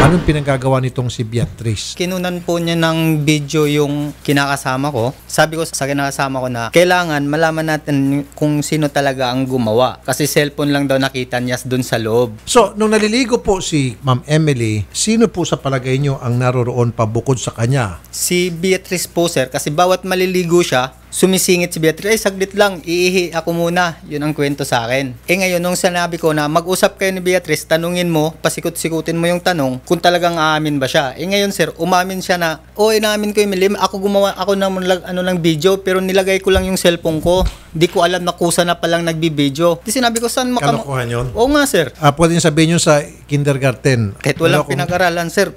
Anong pinagagawa nitong si Beatrice? Kinunan po niya ng video yung kinakasama ko. Sabi ko sa kinakasama ko na kailangan malaman natin kung sino talaga ang gumawa. Kasi cellphone lang daw nakita niya dun sa loob. So, nung naliligo po si Ma'am Emily, sino po sa palagay nyo ang naroroon pa bukod sa kanya? Si Beatrice po, sir, kasi bawat maliligo siya, sumisingit si Beatrice, ay saglit lang, iihi ako muna. Yun ang kwento sa akin. Ngayon, nung sinabi ko na mag-usap kayo ni Beatrice, tanungin mo, pasikot-sikutin mo yung tanong kung talagang aamin ba siya. Ngayon, sir, umamin siya na, inaamin ko yung Emily, ako gumawa ako ng video, pero nilagay ko lang yung cellphone ko. Di ko alam na kusa na palang nagbibideo. Di sinabi ko, saan Kalokohan yun? Oo nga, sir. Pwede niyo sabihin yun sa kindergarten. Kahit walang pinag-aralan, sir,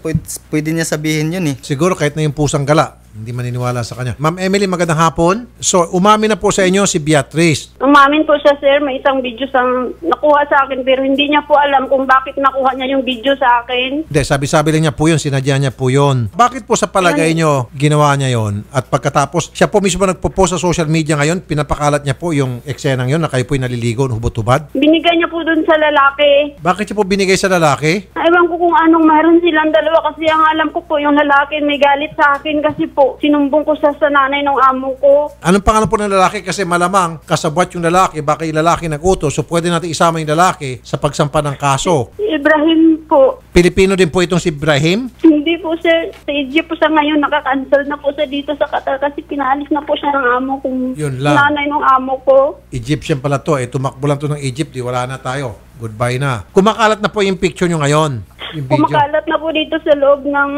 pwede niya sabihin yun eh. Siguro kahit na yung pusang gala, hindi maniniwala sa kanya. Ma'am Emily, magandang hapon. So, umamin na po sa inyo si Beatrice. Umamin po siya, sir. May isang video sang nakuha sa akin pero hindi niya po alam kung bakit nakuha niya yung video sa akin. Hindi, sabi-sabi lang niya po yun, sinadya niya po yun. Bakit po sa palagay niyo ginawa niya yun? At pagkatapos, siya po mismo nagpo-post sa social media ngayon, pinapakalat niya po yung eksenang yun na kayo po'y naliligo, hubot-hubad? Binigay niya po dun sa lalaki. Bakit niya po binigay sa lalaki? Ewan ko kung anong meron silang dalawa kasi ang alam ko po yung lalaki may galit sa akin kasi po sinumbong ko sa nanay ng amo ko. Anong pangalan po ng lalaki? Kasi malamang kasabwat yung lalaki, baka yung lalaki nag-utos, so pwede natin isama yung lalaki sa pagsampa ng kaso. Si Ibrahim po. Pilipino din po itong si Ibrahim? Hindi po, sir. Sa Egypt po siya ngayon, nakakancel na po siya dito sa Qatar kasi pinaalis na po siya ng amo kong Yun lang. nanay ng amo ko. Egyptian pala to. Tumakbo lang to ng Egypt. Wala na tayo. Goodbye na. Kumakalat na po yung picture nyo ngayon. Yung video. Kumakalat na po dito sa loob ng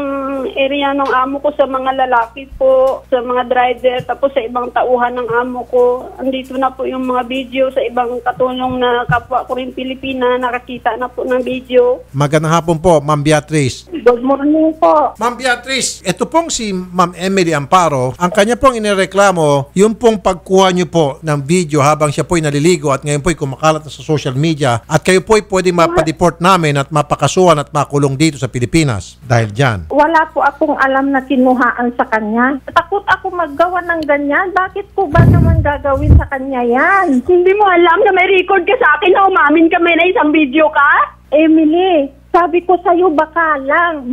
area ng amo ko sa mga lalaki po, sa mga driver, tapos sa ibang tauhan ng amo ko. Andito na po yung mga video sa ibang katulong na kapwa ko rin Pilipina, nakakita na po ng video. Magandang hapon po, Ma'am Beatrice. Good morning po. Ma'am Beatrice, ito pong si Ma'am Emily Amparo, ang kanya pong inireklamo, yung pong pagkuha nyo po ng video habang siya po'y naliligo at ngayon po'y kumakalat na sa social media at kayo po'y pwede mapadeport namin at mapakasuhan at makulong dito sa Pilipinas dahil dyan. Wala po akong alam na kinuhaan sa kanya. Takot ako maggawa ng ganyan. Bakit po ba naman gagawin sa kanya yan? Hindi mo alam na may record ka sa akin na umamin ka may na isang video ka? Emily, sabi ko sa'yo, baka lang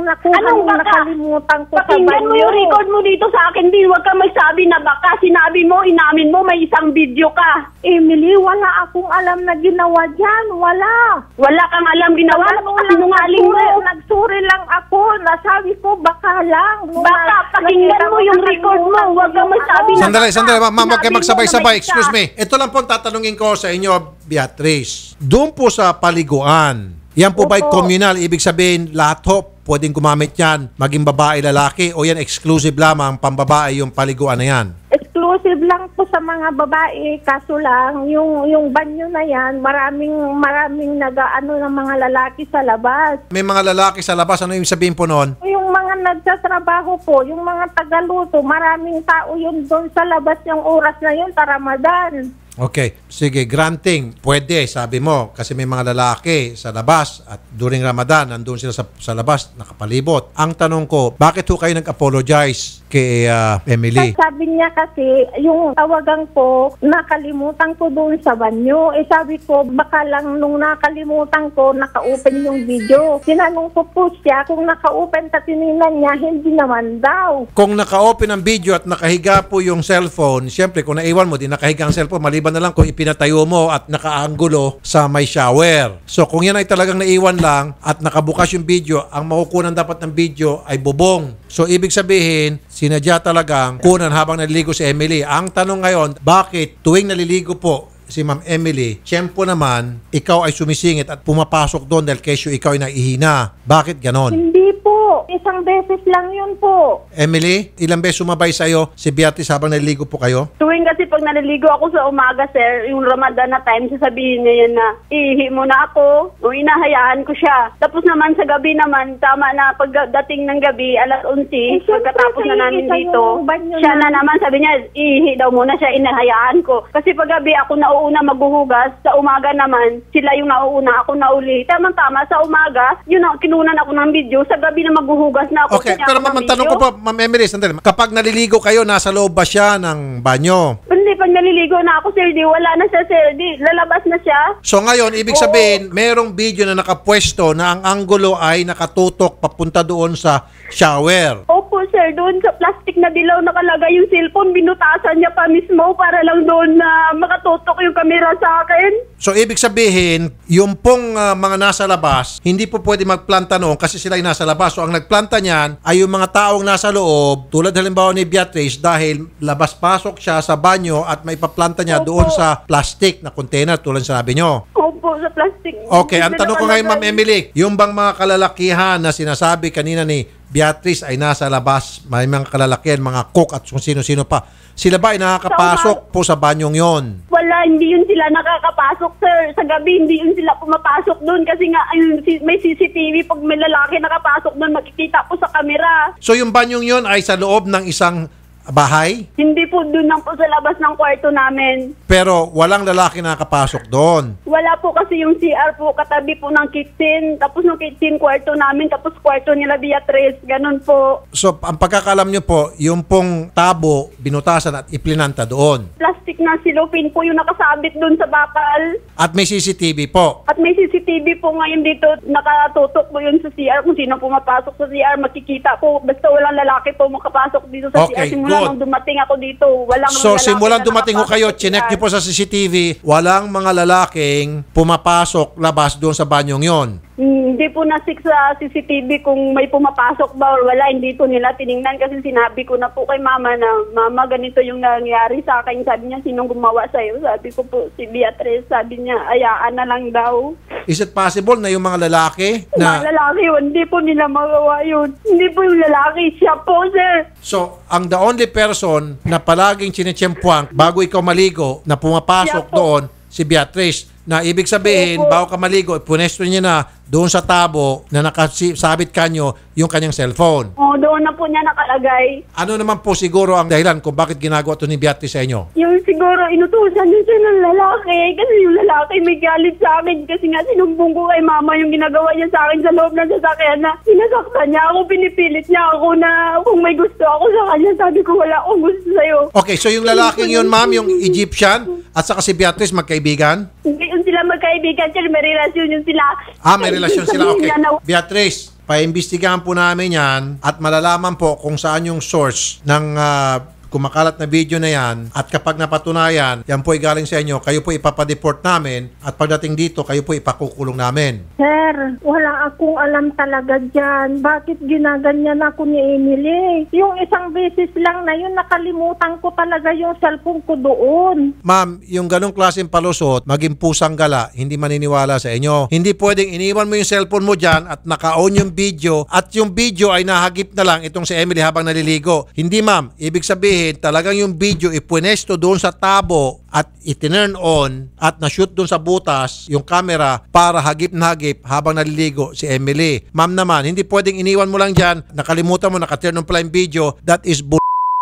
nakuha Anong mo, baka? nakalimutan ko sa Pakinggan mo banyo. yung record mo dito sa akin, din. Huwag ka magsabi na baka. Sinabi mo, inamin mo, may isang video ka. Emily, wala akong alam na ginawa dyan. Wala. Wala kang alam ginawa. Sinungaling mo. Nagsuri lang ako. Nasabi ko, baka lang. Baka, pakinggan mo yung record mo. Huwag ka magsabi na Sandali, ma'am, huwag kayo Sinabi mo magsabay-sabay. na may Excuse me. Ito lang po ang tatanungin ko sa inyo, Beatrice. Doon po sa paliguan, yan po ba'y communal? Ibig sabihin, lahat ho pwedeng gumamit yan, maging babae, lalaki, o yan exclusive lamang, pambabae yung paliguan na yan? Exclusive lang po sa mga babae. Kaso lang, yung banyo na yan, maraming nag-ano ng mga lalaki sa labas. May mga lalaki sa labas, ano yung sabihin po noon? Yung mga nagtatrabaho po, yung mga tagaluto, maraming tao yun doon sa labas yung oras na yun, Ramadan. Okay, sige, granting, pwede, sabi mo, kasi may mga lalaki sa labas at during Ramadan, nandun sila sa labas, nakapalibot. Ang tanong ko, bakit ho kayo nag-apologize kay Emily? Sabi niya kasi, yung tawagan ko, nakalimutan ko doon sa banyo. Sabi ko, baka lang nung nakalimutan ko, naka-open yung video. Tinanong ko po siya, kung naka-open at tininan niya, hindi naman daw. Kung naka-open ang video at nakahiga po yung cellphone, siyempre kung naiwan mo, di nakahiga ang cellphone, maliban na lang kung ipinatayo mo at nakaanggulo sa may shower. So kung yan ay talagang naiwan lang at nakabukas yung video, ang makukunan dapat ng video ay bubong. So ibig sabihin, sinadya talagang kunan habang naliligo si Emily. Ang tanong ngayon, bakit tuwing naliligo po si Ma'am Emily, tiyempo naman, ikaw ay sumisingit at pumapasok doon dahil kesyo ikaw ay naihina. Bakit ganon? Hindi po. Isang beses lang yun po. Emily, ilang beses sumabay sa'yo si Beatrice habang naliligo po kayo? Tuwing kasi pag naliligo ako sa umaga, sir, yung Ramadan na time, sasabihin niya yan na, ihi mo na ako, o inahayaan ko siya. Tapos naman sa gabi naman, tama na pagdating ng gabi, alas 11, pagkatapos na namin dito, siya na naman, sabi niya, ihi daw muna siya, inahayaan ko. Kasi pag gabi ako nauuna maghuhugas, sa umaga naman, sila yung nauuna, ako nauli. Tama-tama, sa umaga, yun ang kinunan ako ng video, sa gabi na maghuhugas na ako. Okay, pero ma'am, tanong ko po, Ma'am Emily, sandali. Kapag naliligo kayo, nasa loob ba siya ng banyo? Hindi, pag pag naliligo na ako, sir, di wala na siya, sir. Di lalabas na siya. So ngayon, ibig sabihin, merong video na nakapwesto na ang anggulo ay nakatutok papunta doon sa shower. Opo, sir. Doon sa plastic na dilaw nakalagay yung cellphone. Binutasan niya pa mismo para lang doon na makatutok yung camera sa akin. So ibig sabihin, yung pong mga nasa labas, hindi po pwede magplanta noon kasi sila ay nasa labas. So ang nagplanta niyan ay yung mga taong nasa loob, tulad halimbawa ni Beatrice, dahil labas-pasok siya sa banyo at may paplanta niya Opo. doon sa plastic na container tulad sinabi nyo. Opo, sa plastic. Okay, ang tanong ko ngayon, Ma'am Emily, yung bang mga kalalakihan na sinasabi kanina ni Beatrice ay nasa labas, may mga kalalakihan, mga cook at kung sino-sino pa, sila ba ay nakakapasok po sa banyong yon? Wala, hindi yun sila nakakapasok, sir. Sa gabi, hindi yun sila pumapasok doon kasi nga may CCTV. Pag may lalaki nakapasok doon, makikita po sa kamera. So yung banyong yon ay sa loob ng isang bahay, Hindi po doon lang po sa labas ng kwarto namin. pero walang lalaki nakakapasok doon. Wala po kasi yung CR po, katabi po ng kitchen. Tapos ng kitchen, kwarto namin. Tapos kwarto nila Beatrice. Ganun po. So ang pagkakalam nyo po, yung pong tabo, binutasan at iplinanta doon. Plastic na silopin po yung nakasabit doon sa bakal. At may CCTV po. At may CCTV po ngayon dito, nakatutok po yun sa CR. Kung sino pumapasok sa CR, makikita po. Basta walang lalaki po makapasok dito sa Okay, CR. Simula good. nung dumating ako dito, walang So lalaki simulan na dumating ho nakapasok kayo, sa chinek CR. nyo po sa CCTV, walang mga lalaking pumapasok labas doon sa banyong yon. Hindi po nasik sa CCTV kung may pumapasok ba or wala. Hindi po nila tiningnan kasi sinabi ko na po kay mama na, mama, ganito yung nangyari sa akin. Sabi niya, sinong gumawa sa'yo? Sabi ko po, si Beatrice. Sabi niya, ayaan na lang daw. Is it possible na yung mga lalaki Mga na... lalaki, hindi po nila magawa yun. Hindi po yung lalaki, siya po, sir. So, ang the only person na palaging chinechempuan bago ikaw maligo na pumapasok Siya po. doon, si Beatrice, na ibig sabihin, Opo. bago ka maligo, punesto niya na doon sa tabo na nakasabit kanyo yung kanyang cellphone. O, doon na po niya nakalagay. Ano naman po siguro ang dahilan kung bakit ginagawa ito ni Beatrice sa inyo? Yung siguro inutusan niya siya ng lalaki kasi yung lalaki may galit sa akin kasi nga sinumbong ko kay mama yung ginagawa niya sa akin sa loob ng sasakyan na sinasaktan niya ako, pinipilit niya ako na kung may gusto ako sa kanya, sabi ko wala akong gusto sa'yo. Okay, so yung lalaking yun, ma'am, yung Egyptian at saka si Beatrice magkaibigan? Hindi yun sila magkaibigan, sir, may relasyon yun sila. May relasyon sila. Okay. Sabihin niya na- Beatrice, paimbestigahan po namin yan at malalaman po kung saan yung source ng kumakalat na video na yan at kapag napatunayan, yan po ay galing sa inyo, kayo po ipapadeport namin at pagdating dito, kayo po ipakukulong namin. Sir, wala akong alam talaga dyan. Bakit ginaganyan ako ni Emily? Yung isang beses lang na yun, nakalimutan ko talaga yung cellphone ko doon. Ma'am, yung ganong klaseng palusot, maging pusang gala, hindi maniniwala sa inyo. Hindi pwedeng iniwan mo yung cellphone mo dyan at naka-on yung video at yung video ay nahagip na lang itong si Emily habang naliligo. Hindi, ma'am. Ibig sabihin, talagang yung video ipunesto doon sa tabo at itinurn on at na-shoot doon sa butas yung camera para hagip na hagip habang naliligo si Emily. Ma'am naman, hindi pwedeng iniwan mo lang dyan, nakalimutan mo, nakaturn on pala yung video. That is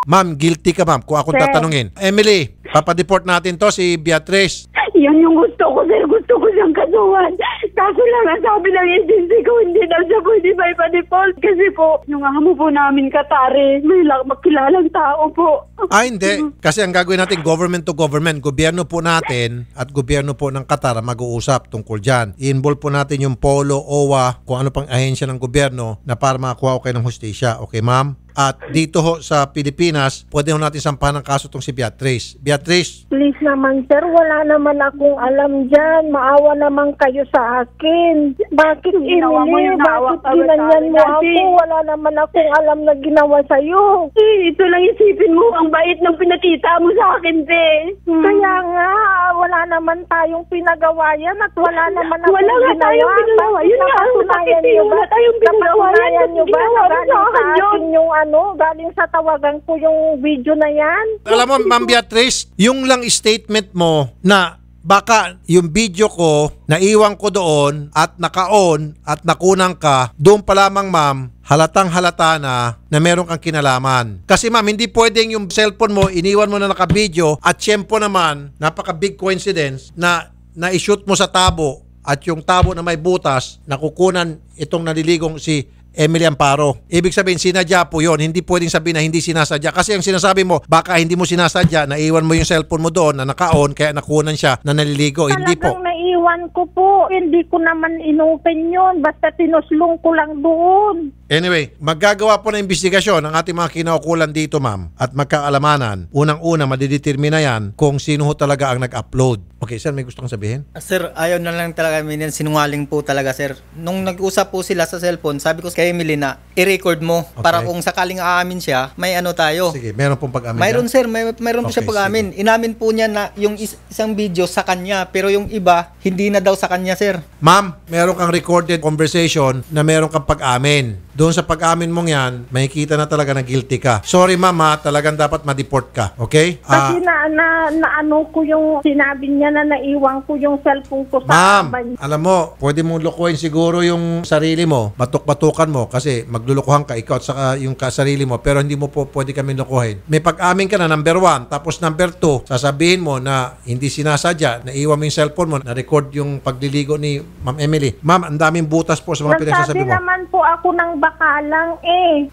Ma'am, guilty ka, ma'am, kung akong Sir. tatanungin. Emily, papadeport natin to si Beatrice. Yan yung gusto ko, sir. Gusto ko siyang kasuhan. Kaso lang, ang sabi ng agency ko, hindi daw siya pwede ba ipa-default. Kasi po, yung amo po namin Katari, may makilalang tao po. Hindi. Kasi ang gagawin natin, government to government, gobyerno po natin at gobyerno po ng Qatar mag-uusap tungkol dyan. I-involve po natin yung Polo, OWA, kung ano pang ahensya ng gobyerno na para makakuha ko kayo ng hustisya. Okay, ma'am? At dito ho sa Pilipinas, pwede ho natin sampahan ng kaso itong si Beatrice. Beatrice, Please naman, sir, wala naman akong alam dyan. Maawa naman kayo sa akin. Bakit, Ginawa mo Emily? yung naawa Bakit ka ba ginanyan sa mo akin, ako? Daddy? Wala naman akong alam na ginawa sa'yo. Ito lang isipin mo, ang bait ng pinakita mo sa akin, te. Kaya nga, wala naman tayong pinagawa yan at wala naman akong Wala nga tayong pinagawa. Yun nga, ang sakit eh. Wala tayong pinagawa yan. Napatunayan nyo ba Ginawa na mo sa galing akin sa yun. akin yung galing sa tawagan ko yung video na yan? alam mo, Ma'am Beatrice, yung lang statement mo na baka yung video ko, naiwan ko doon at naka-on at nakunang ka, doon pa lamang, ma'am, halatang halata na meron kang kinalaman. Kasi ma'am, hindi pwedeng yung cellphone mo, iniwan mo na naka-video at syempo naman, napaka-big coincidence na na-shoot mo sa tabo at yung tabo na may butas, nakukunan itong naliligong si Emily Amparo. Ibig sabihin, sinadya po yun. Hindi pwedeng sabihin na hindi sinasadya. Kasi ang sinasabi mo, baka hindi mo sinasadya, naiwan mo yung cellphone mo doon na naka-on, kaya nakunan siya na naliligo. Hindi po. Talagang naiwan ko po. Hindi ko naman inopen yun. Basta tinuslong ko lang doon. Anyway, maggagawa po ng investigasyon ang ating mga kinaukulan dito, ma'am, at magkaalamanan. Unang-una, madidetermina yan kung sino ho talaga ang nag-upload. Okay, sir, may gusto kong sabihin? Sir, ayaw na lang talaga kami yan. Sinungaling po talaga, sir. Nung nag-usap po sila sa cellphone, sabi ko kay Emily na i-record mo para kung sakaling aamin siya, may ano tayo. Sige, meron pong pag-amin. Mayroon, sir. Mayroon po siya pag-amin. Inamin po niya na yung isang video sa kanya, pero yung iba, hindi na daw sa kanya, sir. Ma'am, meron kang recorded conversation na meron kang pag-amin. Doon sa pag-amin mong yan, makikita na talaga na guilty ka. Sorry, mama, talagang dapat ma-deport ka. Okay? Kasi ano ko yung sinabi niya na naiwan ko yung cellphone ko sa Ma'am, banyo. alam mo, pwede mong lukuhin siguro yung sarili mo, batuk-batukan mo kasi maglulukuhan ka ikaw at saka yung sarili mo, pero hindi mo po pwede kami lukuhin. May pag-amin ka na, number 1, tapos number 2, sasabihin mo na hindi sinasadya, naiwan mo yung cellphone mo, na-record yung pagliligo ni Ma'am Emily. Ma'am, ang daming butas po sa mga pinagsasabi Nagsabi mo. naman po ako ng bakalang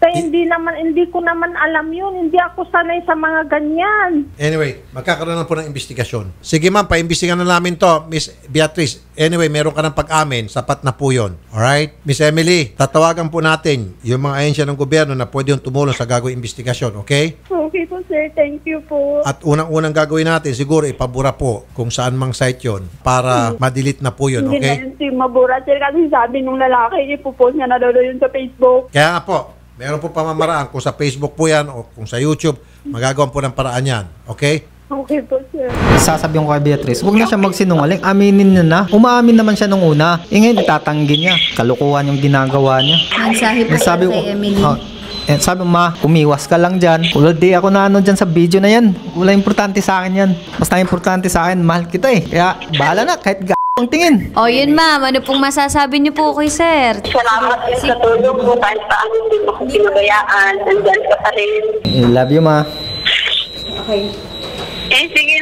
Kaya hindi ko naman alam yun. Hindi ako sanay sa mga ganyan. Anyway, magkakaroon na po ng investigasyon. Sige ma'am, paimbestigan na namin to, Miss Beatrice. Anyway, meron ka ng pag-amin, sapat na po yun. Alright? Miss Emily, tatawagan po natin yung mga ahensya ng gobyerno na pwede yung tumulong sa gagawing investigasyon, okay? Okay po, sir. Thank you po. At unang-unang gagawin natin, siguro ipabura po kung saan mang site yun para ma-delete na po yun, Hindi okay? na yun si mabura, sir. Kasi sabi nung lalaki, ipopost niya na daw yun sa Facebook. Kaya nga po, meron po pamamaraan kung sa Facebook po yan o kung sa YouTube, magagawan po ng paraan yan, okay? Okay po, sir. Sasabihin ko kay Beatrice, huwag na siya magsinungaling. Aminin niya na. Umaamin naman siya nung una. Ngayon, itatanggi niya. Kalukuhan yung ginagawa niya. Mensahe po Sabi ko, kay Emily. sabi ma, umiwas ka lang dyan. Di ako na ano dyan sa video na yan. Wala importante sa akin yan. Basta importante sa akin, mahal kita eh. Kaya, bahala na, kahit ang tingin. O yun ma'am, ano pong masasabi niyo po kay sir? Salamat din sa tulong mo. Kahit paano hindi mo ko pinabayaan. Nandyan ka pa rin. I love you, ma. Okay. Sige